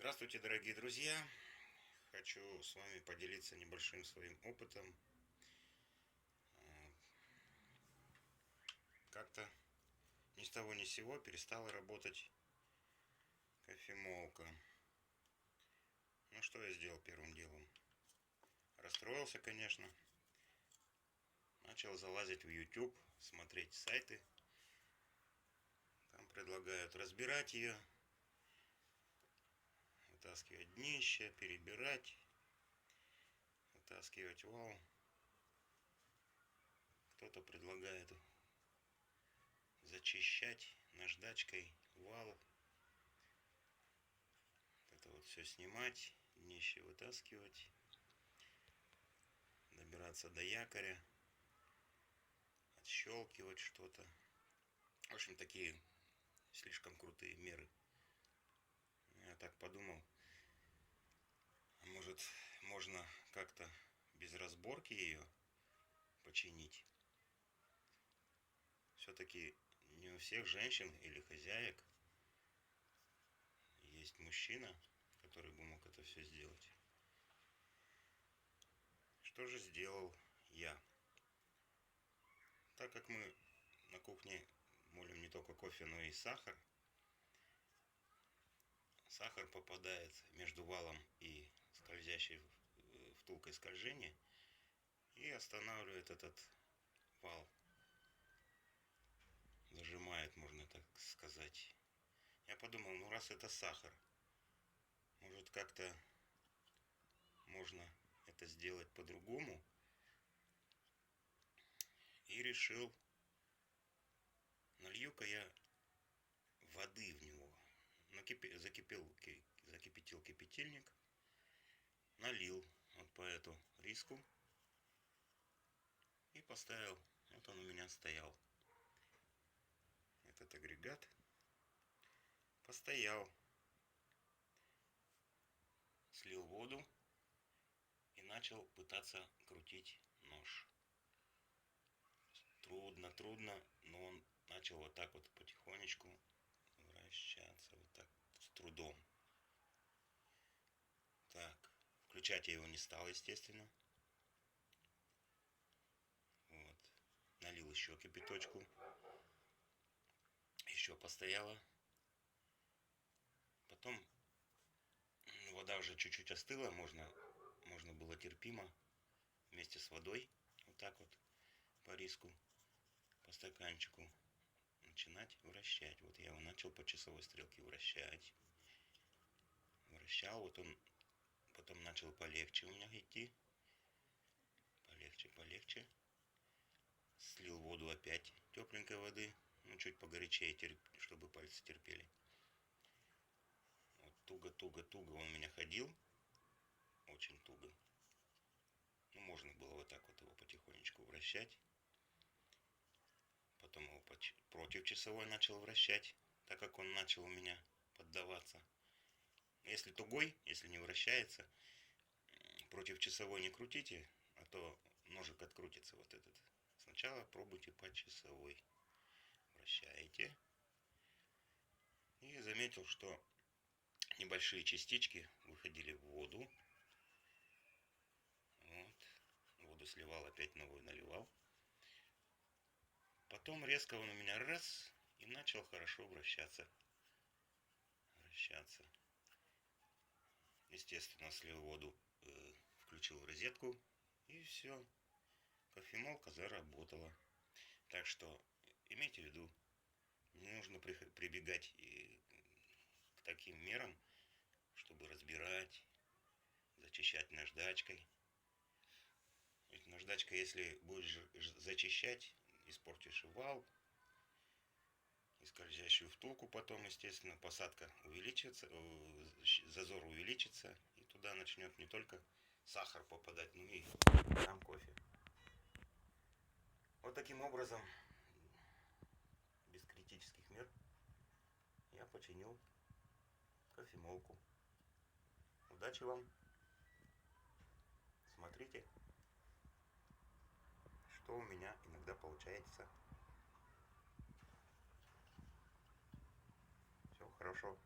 Здравствуйте, дорогие друзья! Хочу с вами поделиться небольшим своим опытом. Как-то ни с того ни с сего перестала работать кофемолка. Ну, что я сделал первым делом? Расстроился, конечно. Начал залазить в YouTube, смотреть сайты. Там предлагают разбирать ее, вытаскивать днище, перебирать, вытаскивать вал. Кто-то предлагает зачищать наждачкой вал. Это вот все снимать, днище вытаскивать, добираться до якоря, отщелкивать что-то. В общем, такие слишком крутые меры. Я так подумал, может, можно как-то без разборки ее починить. Все-таки не у всех женщин или хозяек есть мужчина, который бы мог это все сделать. Что же сделал я? Так как мы на кухне молим не только кофе, но и сахар, сахар попадает между валом и скользящей втулкой скольжения и останавливает этот вал. Зажимает, можно так сказать. Я подумал, ну раз это сахар, может как-то можно это сделать по-другому. И решил, налью-ка я воды в него. Закипятил кипятильник, налил вот по эту риску и поставил. Вот он у меня стоял. Этот агрегат постоял. Слил воду и начал пытаться крутить нож. Трудно, но он начал вот так вот потихонечку вращаться, вот так, с трудом. Так, включать я его не стал, естественно. Вот. Налил еще кипяточку. Еще постояла. Потом вода уже чуть-чуть остыла, можно было терпимо вместе с водой. Вот так вот по риску, по стаканчику начинать вращать. Вот я его начал по часовой стрелке вращать. Вращал, вот он потом начал полегче у меня идти. Полегче. Слил воду опять, тепленькой воды, ну чуть погорячее, чтобы пальцы терпели. Вот туго он у меня ходил, очень туго. Ну, можно было вот так вот его потихонечку вращать. Потом его против часовой начал вращать, так как он начал у меня поддаваться. Если тугой, если не вращается, против часовой не крутите, а то ножик открутится вот этот. Сначала пробуйте по часовой. Вращаете. И заметил, что небольшие частички выходили в воду. Вот. Воду сливал, опять новую наливал. Потом резко он у меня раз и начал хорошо вращаться. Естественно, слил воду, включил розетку и все. Кофемолка заработала. Так что имейте в виду, не нужно прибегать и к таким мерам, чтобы разбирать, зачищать наждачкой. Ведь наждачка, если будешь зачищать, испортишь вал и скользящую втулку, потом, естественно, посадка увеличится, зазор увеличится, и туда начнет не только сахар попадать, но и сам кофе. Вот таким образом, без критических мер, я починил кофемолку. Удачи вам! Смотрите, что у меня иногда получается. Всего хорошего.